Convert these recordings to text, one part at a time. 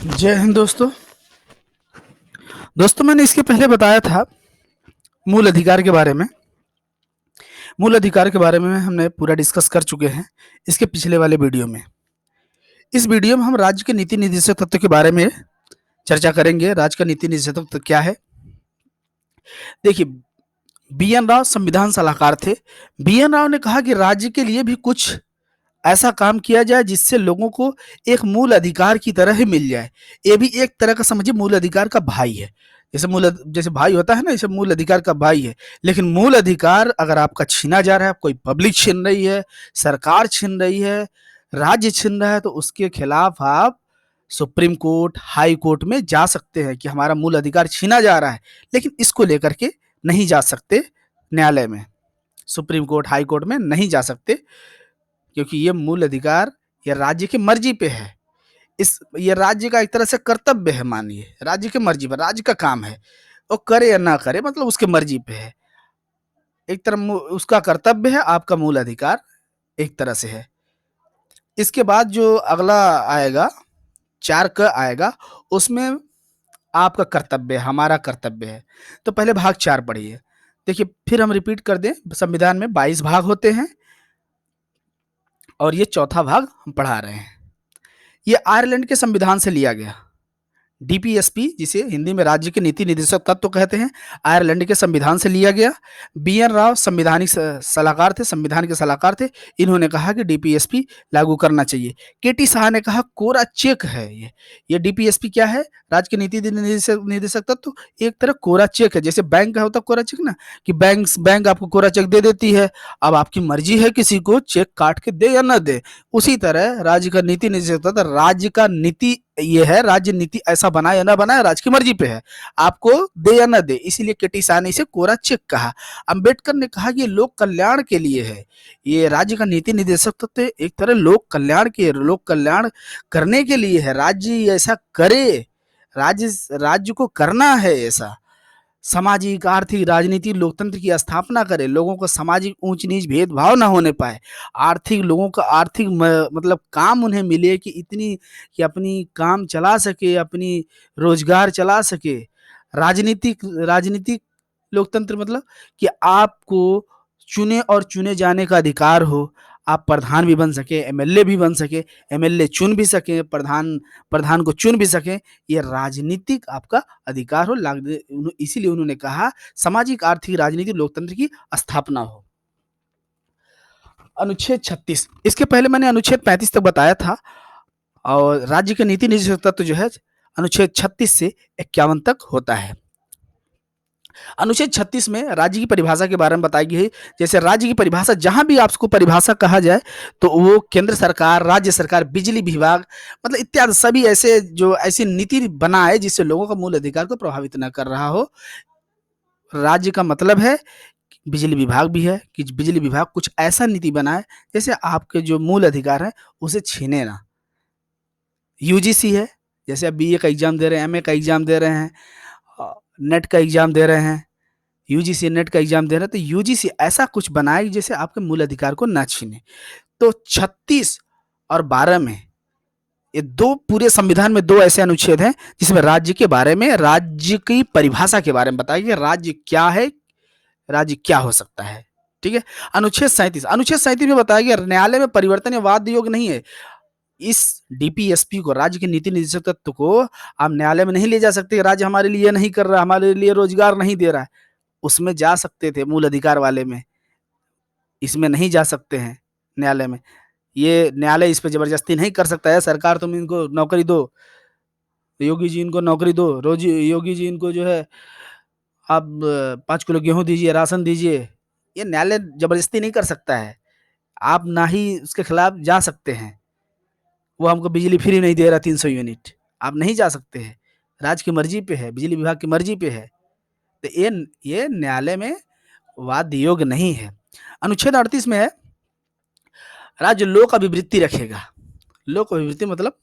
जय हिंद दोस्तों। मैंने इसके पहले बताया था मूल अधिकार के बारे में। मूल अधिकार के बारे में हमने पूरा डिस्कस कर चुके हैं इसके पिछले वाले वीडियो में। इस वीडियो में हम राज्य के नीति निर्देशक तत्व के बारे में चर्चा करेंगे। राज्य का नीति निर्देशक तत्व क्या है? देखिए, बी.एन. राव संविधान सलाहकार थे। बी.एन. राव ने कहा कि राज्य के लिए भी कुछ ऐसा काम किया जाए जिससे लोगों को एक मूल अधिकार की तरह ही मिल जाए। ये भी एक तरह का समझिए मूल अधिकार का भाई है। जैसे भाई होता है ना, जैसे मूल अधिकार का भाई है। लेकिन मूल अधिकार अगर आपका छीना जा रहा है, कोई पब्लिक छीन रही है, सरकार छीन रही है, राज्य छीन रहा है, तो उसके खिलाफ आप सुप्रीम कोर्ट, हाई कोर्ट में जा सकते हैं कि हमारा मूल अधिकार छीना जा रहा है। लेकिन इसको लेकर के नहीं जा सकते न्यायालय में, सुप्रीम कोर्ट, हाई कोर्ट में नहीं जा सकते, क्योंकि ये मूल अधिकार ये राज्य की मर्जी पे है। ये राज्य का एक तरह से कर्तव्य है। मानिए राज्य की मर्जी पर, राज्य का काम है, वो करे या ना करे, मतलब उसके मर्जी पे है। एक तरह उसका कर्तव्य है, आपका मूल अधिकार एक तरह से है। इसके बाद जो अगला आएगा 4 क आएगा, उसमें आपका कर्तव्य है, हमारा कर्तव्य है। तो पहले भाग 4 पढ़िए। देखिए, फिर हम रिपीट कर दें, संविधान में 22 भाग होते हैं और ये चौथा भाग हम पढ़ा रहे हैं। ये आयरलैंड के संविधान से लिया गया। डीपीएसपी, जिसे हिंदी में राज्य के नीति निर्देशक तत्व कहते हैं, आयरलैंड के संविधान से लिया गया। बी.एन. राव संवैधानिक सलाहकार थे, संविधान के सलाहकार थे। इन्होंने कहा कि डीपीएसपी लागू करना चाहिए। केटी शाह ने कहा कोरा चेक है ये डीपीएसपी क्या है? राज्य के नीति निर्देशक तत्व एक तरह कोरा चेक है। जैसे बैंक का होता है कोरा चेक ना, कि बैंक आपको कोरा चेक दे देती है, अब आपकी मर्जी है किसी को चेक काट के दे या ना दे। उसी तरह राज्य का नीति निर्देशक तत्व, राज्य का नीति ये है, राज्य नीति ऐसा बनाए या ना बनाए राज्य की मर्जी पे है, आपको दे या ना दे। इसीलिए केटी शाह ने इसे कोरा चेक कहा। अंबेडकर ने कहा कि ये लोक कल्याण के लिए है। ये राज्य का नीति निर्देशक तत्व एक तरह लोक कल्याण करने के लिए है। राज्य ऐसा करे, राज्य को करना है ऐसा। सामाजिक, आर्थिक, राजनीति, लोकतंत्र की स्थापना करे, लोगों को सामाजिक ऊंच नीच भेदभाव ना होने पाए, आर्थिक लोगों का आर्थिक मतलब काम उन्हें मिले कि इतनी कि अपनी काम चला सके, अपनी रोजगार चला सके। राजनीतिक लोकतंत्र मतलब कि आपको चुने और चुने जाने का अधिकार हो, आप प्रधान भी बन सके, एमएलए भी बन सके, एमएलए चुन भी सके, प्रधान को चुन भी सके, ये राजनीतिक आपका अधिकार हो। इसीलिए उन्होंने कहा सामाजिक, आर्थिक, राजनीतिक लोकतंत्र की स्थापना हो। अनुच्छेद 36, इसके पहले मैंने अनुच्छेद 35 तक बताया था, और राज्य के नीति निर्देशक तत्व जो है अनुच्छेद 36 से 51 तक होता है। अनुच्छेद 36 में राज्य की परिभाषा के बारे में बताई गई है। जैसे राज्य की परिभाषा, जहां भी आपको परिभाषा कहा जाए तो वो केंद्र सरकार, राज्य सरकार, बिजली विभाग, मतलब इत्यादि सभी ऐसे जो ऐसी नीति बनाए जिससे लोगों का मूल अधिकार को प्रभावित न कर रहा हो। राज्य का मतलब है, बिजली विभाग भी है कि बिजली विभाग कुछ ऐसा नीति बनाए जैसे आपके जो मूल अधिकार है उसे छीने ना। यूजीसी है, जैसे आप बीए का एग्जाम दे रहे हैं, एमए का एग्जाम दे रहे हैं, नेट का एग्जाम दे रहे हैं, यूजीसी नेट का एग्जाम दे रहे हैं, तो यूजीसी ऐसा कुछ बनाए जैसे आपके मूल अधिकार को ना छीने। तो 36 और 12 में, ये दो पूरे संविधान में दो ऐसे अनुच्छेद हैं जिसमें राज्य के बारे में, राज्य की परिभाषा के बारे में बताया गया, राज्य क्या है, राज्य क्या हो सकता है। ठीक है। अनुच्छेद 37 में बताया गया न्यायालय में परिवर्तन या वाद योग नहीं है। इस डीपीएसपी को, राज्य के नीति निर्देशक तत्व को आप न्यायालय में नहीं ले जा सकते। राज्य हमारे लिए नहीं कर रहा, हमारे लिए रोजगार नहीं दे रहा है, उसमें जा सकते थे मूल अधिकार वाले में, इसमें नहीं जा सकते हैं न्यायालय में। ये न्यायालय इस पे जबरदस्ती नहीं कर सकता है, सरकार तुम इनको नौकरी दो, योगी जी इनको नौकरी दो, रोज योगी जी इनको जो है आप 5 किलो गेहूं दीजिए, राशन दीजिए, ये न्यायालय जबरदस्ती नहीं कर सकता है। आप ना ही उसके खिलाफ जा सकते हैं। वो हमको बिजली फ्री नहीं दे रहा 300 यूनिट, आप नहीं जा सकते हैं। राज्य की मर्जी पे है, बिजली विभाग की मर्जी पे है। तो ये न्यायालय में वाद योग नहीं है। अनुच्छेद 38 में है राज्य लोक अभिवृत्ति रखेगा। लोक अभिवृत्ति मतलब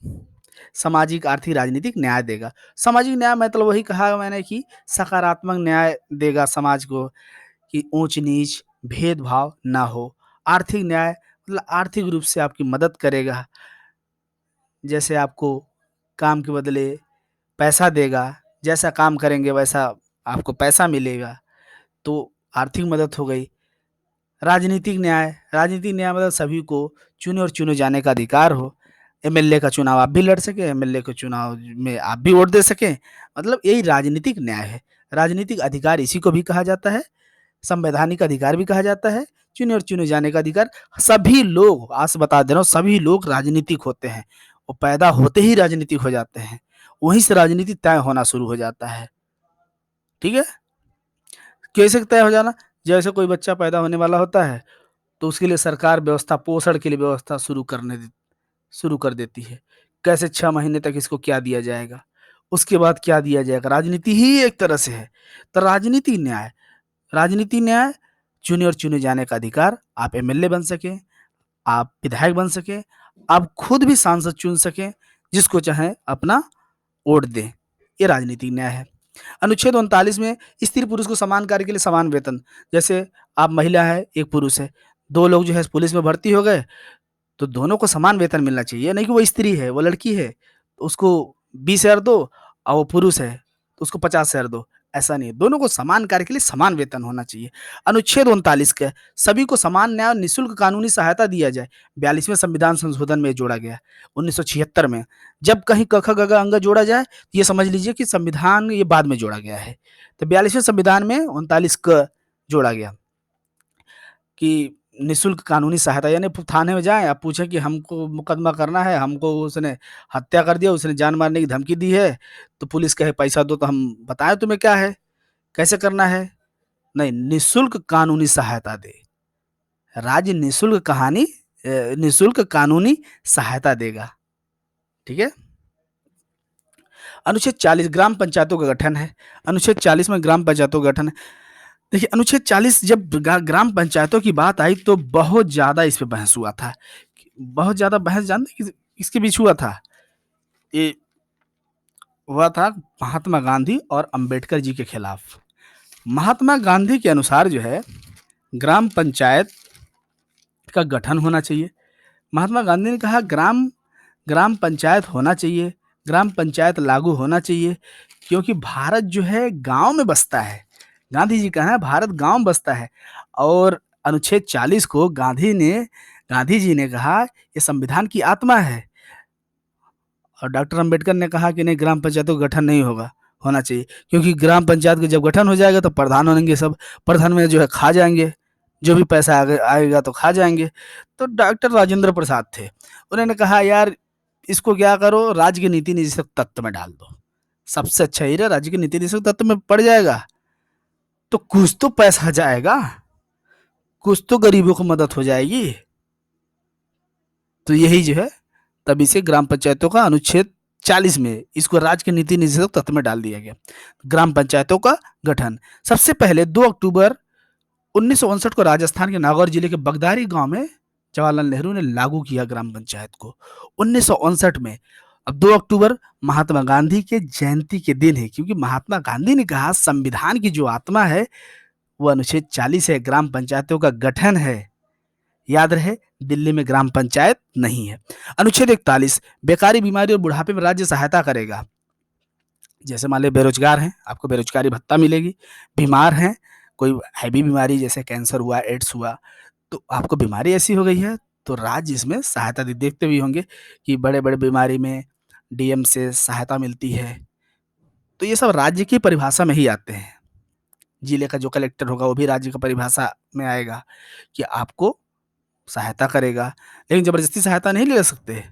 सामाजिक, आर्थिक, राजनीतिक न्याय देगा। सामाजिक न्याय मतलब वही कहा मैंने कि सकारात्मक न्याय देगा समाज को, कि ऊंच नीच भेदभाव ना हो। आर्थिक न्याय मतलब आर्थिक रूप से आपकी मदद करेगा, जैसे आपको काम के बदले पैसा देगा, जैसा काम करेंगे वैसा आपको पैसा मिलेगा, तो आर्थिक मदद हो गई। राजनीतिक न्याय मतलब सभी को चुने और चुने जाने का अधिकार हो। एमएलए का चुनाव आप भी लड़ सकें, एमएलए के चुनाव में आप भी वोट दे सकें, मतलब यही राजनीतिक न्याय है। राजनीतिक अधिकार इसी को भी कहा जाता है, संवैधानिक अधिकार भी कहा जाता है, चुने और चुने जाने का अधिकार। सभी लोग, आज से बता दे रहा हूँ, सभी लोग राजनीतिक होते हैं, वो पैदा होते ही राजनीतिक हो जाते हैं, वहीं से राजनीति तय होना शुरू हो जाता है। ठीक है? कैसे तय हो जाना? जैसे कोई बच्चा पैदा होने वाला होता है, तो उसके लिए सरकार व्यवस्था, पोषण के लिए व्यवस्था शुरू कर देती है। कैसे 6 महीने तक इसको क्या दिया जाएगा, उसके बाद क्या दिया जाएगा, राजनीति ही एक तरह से है। तो राजनीति न्याय, चुने और चुने जाने का अधिकार, आप एमएलए बन सकें, आप विधायक बन सकें, आप खुद भी सांसद चुन सकें, जिसको चाहे अपना वोट दें, ये राजनीतिक न्याय है। अनुच्छेद 39 में स्त्री पुरुष को समान कार्य के लिए समान वेतन, जैसे आप महिला है, एक पुरुष है, 2 लोग जो है पुलिस में भर्ती हो गए, तो दोनों को समान वेतन मिलना चाहिए। ये नहीं कि वो स्त्री है, वो लड़की है, तो उसको 20,000 दो, और वो पुरुष है, तो उसको 50,000 दो, ऐसा नहीं है। दोनों को समान कार्य के लिए समान वेतन होना चाहिए। अनुच्छेद 39 के सभी को समान न्याय और निःशुल्क कानूनी सहायता दिया जाए, 42वें संविधान संशोधन में जोड़ा गया 1976 में। जब कहीं क, ख, ग, घ, अंग जोड़ा जाए, तो ये समझ लीजिए कि संविधान ये बाद में जोड़ा गया है। तो 42वें संविधान में 39 क जोड़ा गया कि निःशुल्क कानूनी सहायता, यानी थाने में जाएँ, आप पूछें कि हमको मुकदमा करना है, हमको उसने हत्या कर दिया, उसने जान मारने की धमकी दी है, तो पुलिस कहे पैसा दो तो हम बताएँ तुम्हें क्या है, कैसे करना है? नहीं, निःशुल्क कानूनी सहायता दे। राज्य निःशुल्क कानूनी सहायता देगा। ठीक है? अनुच्छेद 40 ग्राम पंचायतों का गठन है। अनुच्छेद 40 में ग्राम पंचायतों का गठन है। देखिए, अनुच्छेद 40 जब ग्राम पंचायतों की बात आई, तो बहुत ज़्यादा इस पे बहस हुआ था। बहुत ज़्यादा बहस जानते हैं किसके बीच हुआ था? ये हुआ था महात्मा गांधी और अंबेडकर जी के खिलाफ। महात्मा गांधी के अनुसार जो है, ग्राम पंचायत का गठन होना चाहिए। महात्मा गांधी ने कहा ग्राम पंचायत होना चाहिए, ग्राम पंचायत लागू होना चाहिए, क्योंकि भारत जो है गाँव में बसता है। गांधी जी का है भारत गाँव में बसता है, और अनुच्छेद 40 को गांधी जी ने कहा ये संविधान की आत्मा है। और डॉक्टर अंबेडकर ने कहा कि नहीं, ग्राम पंचायतों का गठन नहीं होना चाहिए, क्योंकि ग्राम पंचायत का जब गठन हो जाएगा तो प्रधान बनेंगे सब, प्रधान में जो है खा जाएंगे, जो भी पैसा आएगा तो खा जाएंगे। तो डॉक्टर राजेंद्र प्रसाद थे, उन्होंने कहा यार इसको क्या करो, राज्य के नीति निदेशक तत्व में डाल दो, सबसे अच्छा ही राज्य के नीति निदेशक तत्व में पड़ जाएगा, तो कुछ तो पैसा जाएगा, कुछ तो गरीबों को मदद हो जाएगी। तो यही जो है, तभी से ग्राम पंचायतों का अनुच्छेद 40 में इसको राज्य के नीति निदेशक तत्व में डाल दिया गया। ग्राम पंचायतों का गठन सबसे पहले 2 अक्टूबर 1959 को राजस्थान के नागौर जिले के बगदारी गांव में जवाहरलाल नेहरू ने लागू किया ग्राम पंचायत को 1959 में। अब 2 अक्टूबर महात्मा गांधी के जयंती के दिन है, क्योंकि महात्मा गांधी ने कहा संविधान की जो आत्मा है वो अनुच्छेद 40 है, ग्राम पंचायतों का गठन है। याद रहे, दिल्ली में ग्राम पंचायत नहीं है। अनुच्छेद 41 बेकारी, बीमारी और बुढ़ापे में राज्य सहायता करेगा। जैसे मान लीजिए बेरोजगार हैं, आपको बेरोजगारी भत्ता मिलेगी। बीमार हैं, कोई हैवी बीमारी जैसे कैंसर हुआ, एड्स हुआ, तो आपको बीमारी ऐसी हो गई है, तो राज्य इसमें सहायता देखते भी होंगे कि बड़े बड़े बीमारी में डीएम से सहायता मिलती है। तो ये सब राज्य की परिभाषा में ही आते हैं। जिले का जो कलेक्टर होगा वो भी राज्य की परिभाषा में आएगा कि आपको सहायता करेगा, लेकिन जबरदस्ती सहायता नहीं ले सकते।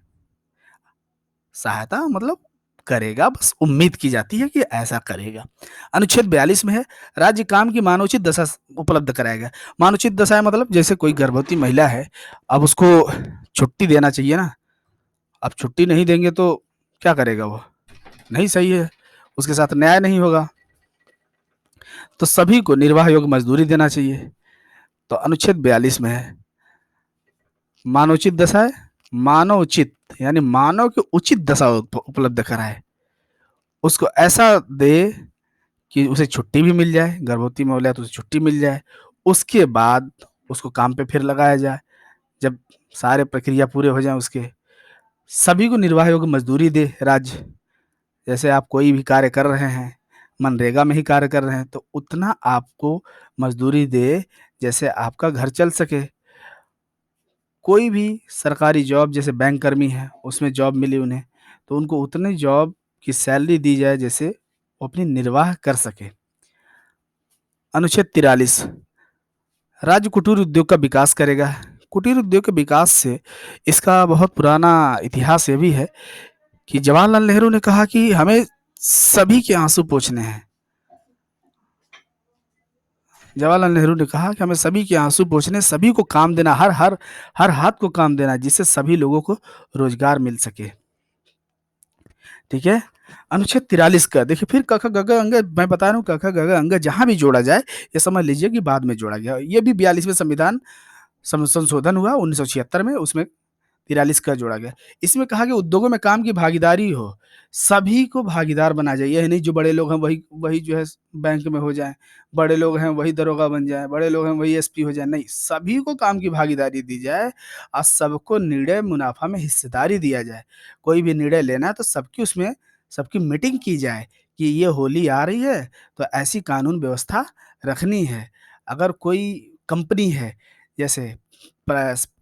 सहायता मतलब करेगा, बस उम्मीद की जाती है कि ऐसा करेगा। अनुच्छेद 42 में है राज्य काम की मानवोचित दशा उपलब्ध कराएगा। मानवोचित दशा मतलब जैसे कोई गर्भवती महिला है, अब उसको छुट्टी देना चाहिए ना, अब छुट्टी नहीं देंगे तो क्या करेगा वो, नहीं सही है, उसके साथ न्याय नहीं होगा। तो सभी को निर्वाह योग्य मजदूरी देना चाहिए। तो अनुच्छेद 42 में है मानवोचित दशा है, मानवोचित यानी मानव की उचित दशा उपलब्ध कराए, उसको ऐसा दे कि उसे छुट्टी भी मिल जाए, गर्भवती महिला तो उसे छुट्टी मिल जाए, उसके बाद उसको काम पे फिर लगाया जाए, जब सारे प्रक्रिया पूरे हो जाए उसके। सभी को निर्वाह योग्य मजदूरी दे राज्य, जैसे आप कोई भी कार्य कर रहे हैं, मनरेगा में ही कार्य कर रहे हैं, तो उतना आपको मज़दूरी दे, जैसे आपका घर चल सके। कोई भी सरकारी जॉब जैसे बैंक कर्मी हैं, उसमें जॉब मिली उन्हें, तो उनको उतनी जॉब की सैलरी दी जाए जैसे वो अपनी निर्वाह कर सकें। अनुच्छेद 43 राज्य कुटीर उद्योग का विकास करेगा। कुटीर उद्योग के विकास से इसका बहुत पुराना इतिहास ये भी है कि जवाहरलाल नेहरू ने कहा कि हमें सभी के आंसू पोंछने हैं। जवाहरलाल नेहरू ने कहा कि हमें सभी के आंसू पोंछने, सभी को काम देना, हर हर हर हाथ को काम देना, जिससे सभी लोगों को रोजगार मिल सके। ठीक है। अनुच्छेद 43 का देखिए, फिर क ख ग घ अंग, मैं बता रहा हूँ क ख ग घ अंग जहां भी जोड़ा जाए, ये समझ लीजिए कि बाद में जोड़ा गया। ये भी 42वें संविधान संशोधन हुआ 1976 में, उसमें 43 का जोड़ा गया। इसमें कहा कि उद्योगों में काम की भागीदारी हो, सभी को भागीदार बनाया जाए। यह नहीं जो बड़े लोग हैं वही वही जो है बैंक में हो जाएँ, बड़े लोग हैं वही दरोगा बन जाएँ, बड़े लोग हैं वही एसपी हो जाएँ, नहीं, सभी को काम की भागीदारी दी जाए और सबको निर्णय मुनाफ़ा में हिस्सेदारी दिया जाए। कोई भी निर्णय लेना है तो सबकी उसमें सबकी मीटिंग की जाए कि ये होली आ रही है, तो ऐसी कानून व्यवस्था रखनी है। अगर कोई कंपनी है, जैसे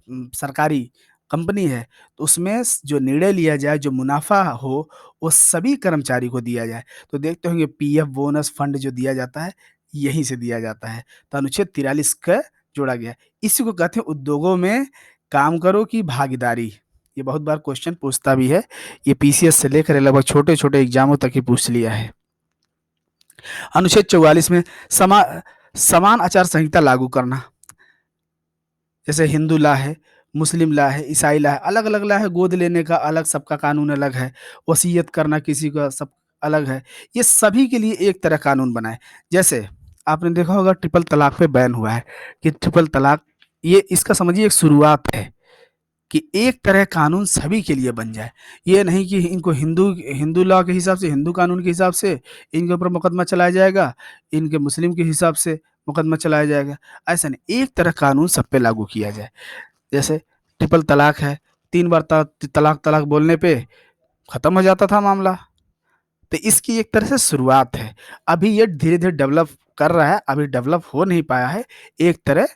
सरकारी कंपनी है, तो उसमें जो निर्णय लिया जाए, जो मुनाफ़ा हो, वो सभी कर्मचारी को दिया जाए। तो देखते होंगे पीएफ, बोनस, फंड जो दिया जाता है, यहीं से दिया जाता है। तो अनुच्छेद 43 का जोड़ा गया है। इसी को कहते हैं उद्योगों में कामगारों की भागीदारी। ये बहुत बार क्वेश्चन पूछता भी है। ये पीसीएस से लेकर लगभग छोटे-छोटे एग्ज़ामों तक ही पूछ लिया है। अनुच्छेद 44 में समा समान आचार संहिता लागू करना। जैसे हिंदू लॉ है, मुस्लिम लॉ है, ईसाई लॉ है, अलग-अलग लॉ है, गोद लेने का अलग, सबका कानून अलग है, वसीयत करना किसी का सब अलग है। ये सभी के लिए एक तरह कानून बनाएँ। जैसे आपने देखा होगा ट्रिपल तलाक पे बैन हुआ है कि ट्रिपल तलाक, ये इसका समझिए एक शुरुआत है कि एक तरह कानून सभी के लिए बन जाए। ये नहीं कि इनको हिंदू हिंदू लॉ के हिसाब से, हिंदू कानून के हिसाब से इनके ऊपर मुकदमा चलाया जाएगा, इनके मुस्लिम के हिसाब से मुकदमा चलाया जाएगा। ऐसा नहीं, एक तरह कानून सब पे लागू किया जाए। जैसे ट्रिपल तलाक है, 3 बार तलाक तलाक बोलने पे खत्म हो जाता था मामला। तो इसकी एक तरह से शुरुआत है। अभी ये धीरे-धीरे डेवलप कर रहा है, अभी डेवलप हो नहीं पाया है एक तरह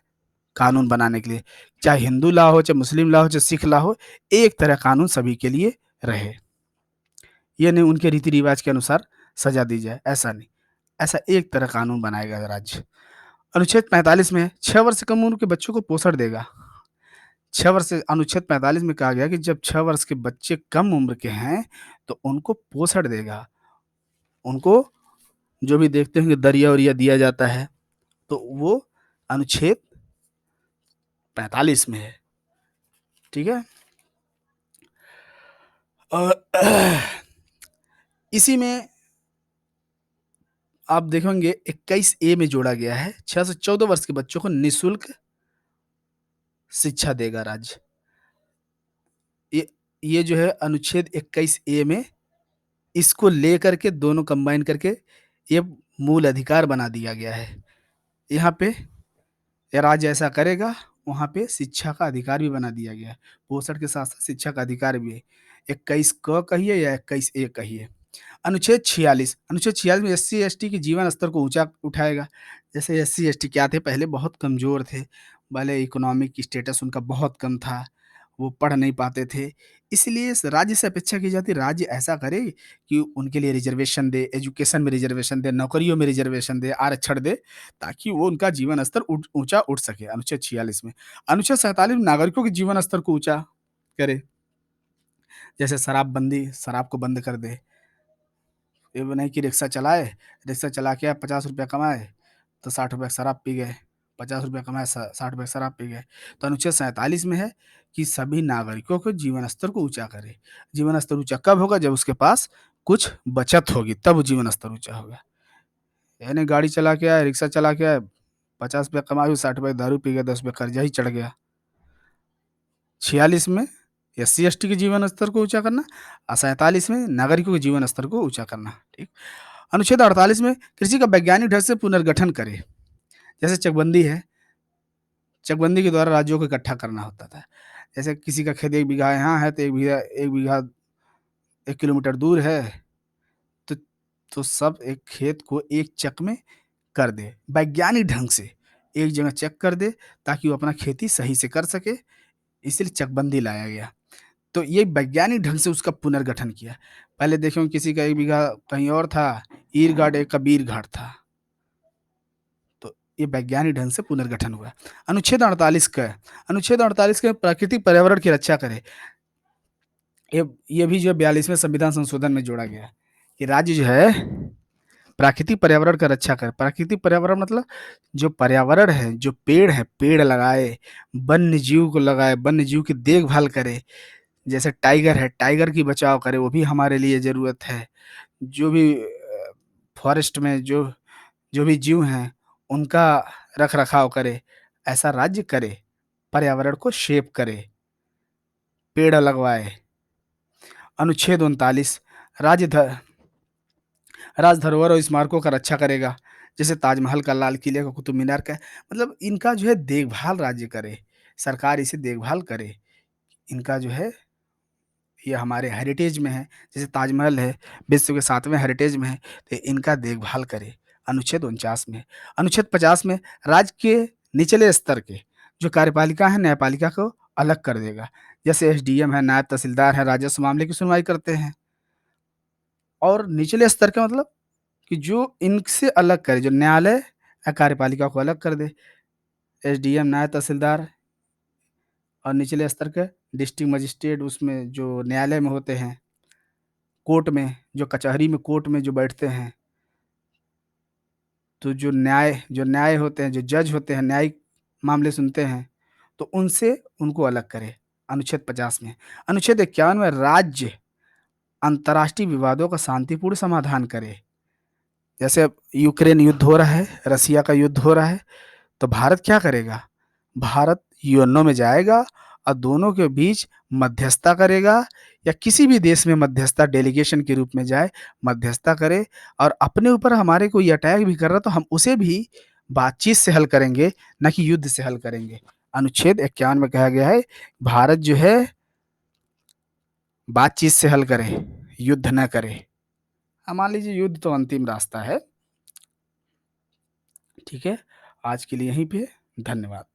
कानून बनाने के लिए। चाहे हिंदू लॉ हो, चाहे मुस्लिम लॉ हो, चाहे सिख लॉ हो, एक तरह कानून सभी के लिए रहे। ये नहीं उनके रीति-रिवाज के अनुसार सज़ा दी जाए, ऐसा नहीं। ऐसा एक तरह कानून बनाएगा राज्य। अनुच्छेद 45 में 6 वर्ष से कम उम्र के बच्चों को पोषण देगा। 6 वर्ष से अनुच्छेद 45 में कहा गया कि जब 6 वर्ष के बच्चे कम उम्र के हैं, तो उनको पोषण देगा। उनको जो भी देखते होंगे दरिया-वरिया दिया जाता है, तो वो अनुच्छेद 45 में है। ठीक है? और इसी में आप देखेंगे 21 ए में जोड़ा गया है, 6 से 14 वर्ष के बच्चों को निःशुल्क शिक्षा देगा राज्य। ये ये जो है अनुच्छेद 21 ए में इसको लेकर के दोनों कंबाइन करके ये मूल अधिकार बना दिया गया है। यहाँ पे ये राज्य ऐसा करेगा, वहाँ पे शिक्षा का अधिकार भी बना दिया गया है। पोषण के साथ-साथ शिक्षा का अधिकार भी है। 21 क कहिए या 21 ए कहिए। अनुच्छेद 46 में एससी-एसटी के जीवन स्तर को ऊँचा उठाएगा। जैसे एससी-एसटी क्या थे, पहले बहुत कमज़ोर थे, भले इकोनॉमिक स्टेटस उनका बहुत कम था, वो पढ़ नहीं पाते थे। इसलिए स राज्य से अपेक्षा की जाती है राज्य ऐसा करे कि उनके लिए रिज़र्वेशन दे, एजुकेशन में रिज़र्वेशन दे, नौकरियों में रिज़र्वेशन दे, आरक्षण दे, ताकि वो उनका जीवन स्तर ऊँचा उठ सके, अनुच्छेद 46 में। अनुच्छेद 47 में नागरिकों के जीवन स्तर को ऊँचा करे। जैसे शराबबंदी, शराब को बंद कर दे। ये भी नहीं कि रिक्शा चलाए, रिक्शा चला के ₹50 कमाए, तो ₹60 शराब पी गए, ₹50 कमाए, ₹60 शराब पी गए। तो अनुच्छेद 47 में है कि सभी नागरिकों को जीवन स्तर को ऊँचा करे। जीवन स्तर ऊँचा कब होगा? जब उसके पास कुछ बचत होगी, तब वो जीवन स्तर ऊँचा होगा। यानी गाड़ी चला के आए, रिक्शा चला के आए, ₹50 कमाए, ₹60 दारू पी गए, ₹10 कर्जा ही चढ़ गया। 46 में एससी-एसटी के जीवन स्तर को ऊँचा करना और 47 में नागरिकों के जीवन स्तर को ऊँचा करना, ठीक। अनुच्छेद 48 में कृषि का वैज्ञानिक ढंग से पुनर्गठन करे। जैसे चकबंदी है, चकबंदी के द्वारा राज्यों को इकट्ठा करना होता था। जैसे किसी का खेत 1 बीघा यहाँ है, तो 1 बीघा 1 किलोमीटर दूर है, तो सब एक खेत को एक चक में कर दे, वैज्ञानिक ढंग से एक जगह चेक कर दे ताकि वो अपना खेती सही से कर सके, इसलिए चकबंदी लाया गया। तो ये वैज्ञानिक ढंग से उसका पुनर्गठन किया। पहले देखें किसी का 1 बीघा कहीं और था, ईरघाट एक का बीरघाट था। तो ये वैज्ञानिक ढंग से पुनर्गठन हुआ। अनुच्छेद 48 के प्राकृतिक पर्यावरण की रक्षा करे। ये भी जो है 42वें संविधान संशोधन में जोड़ा गया है कि राज्य जो है प्राकृतिक पर्यावरण का रक्षा करे। प्राकृतिक पर्यावरण मतलब जो पर्यावरण है, जो पेड़ है, पेड़ लगाए, वन्य जीव को लगाए, वन्य जीव की देखभाल करे। जैसे टाइगर है, टाइगर की बचाव करे, वो भी हमारे लिए ज़रूरत है। जो भी फॉरेस्ट में जो भी जीव हैं, उनका रख-रखाव करे, ऐसा राज्य करे, पर्यावरण को शेप करे, पेड़ लगवाए। अनुच्छेद 39 राज्य ध राज धरोहर और स्मारकों का रक्षा करेगा, जैसे ताजमहल का, लाल किले का, कुतुब मीनार का। मतलब इनका जो है देखभाल राज्य करे, सरकार इसे देखभाल करे। इनका जो है ये हमारे हेरिटेज में है, जैसे ताजमहल है, विश्व के 7वें हेरिटेज में है, तो इनका देखभाल करे, अनुच्छेद 49 में। अनुच्छेद 50 में राज्य के निचले स्तर के जो कार्यपालिका है, न्यायपालिका को अलग कर देगा। जैसे एसडीएम है, नायब तहसीलदार है, राजस्व मामले की सुनवाई करते हैं। और निचले स्तर का मतलब कि जो इनसे अलग करे, जो न्यायालय या कार्यपालिका को अलग कर दे। एसडीएम, नायब तहसीलदार और निचले स्तर के डिस्ट्रिक्ट मजिस्ट्रेट, उसमें जो न्यायालय में होते हैं, कोर्ट में, जो कचहरी में, कोर्ट में जो बैठते हैं, तो जो न्याय होते हैं, जो जज होते हैं, न्यायिक मामले सुनते हैं, तो उनसे उनको अलग करे, अनुच्छेद 50 में। अनुच्छेद 51 में राज्य अंतर्राष्ट्रीय विवादों का शांतिपूर्ण समाधान करे। जैसे अब यूक्रेन युद्ध हो रहा है, रसिया का युद्ध हो रहा है, तो भारत क्या करेगा? भारत यूएनओ में जाएगा और दोनों के बीच मध्यस्थता करेगा, या किसी भी देश में मध्यस्थता डेलीगेशन के रूप में जाए, मध्यस्थता करे, और अपने ऊपर हमारे कोई अटैक भी कर रहा तो हम उसे भी बातचीत से हल करेंगे, ना कि युद्ध से हल करेंगे। अनुच्छेद 51 में कहा गया है, भारत जो है बातचीत से हल करे, युद्ध ना करे। मान लीजिए युद्ध तो अंतिम रास्ता है। ठीक है, आज के लिए यहीं पे, धन्यवाद।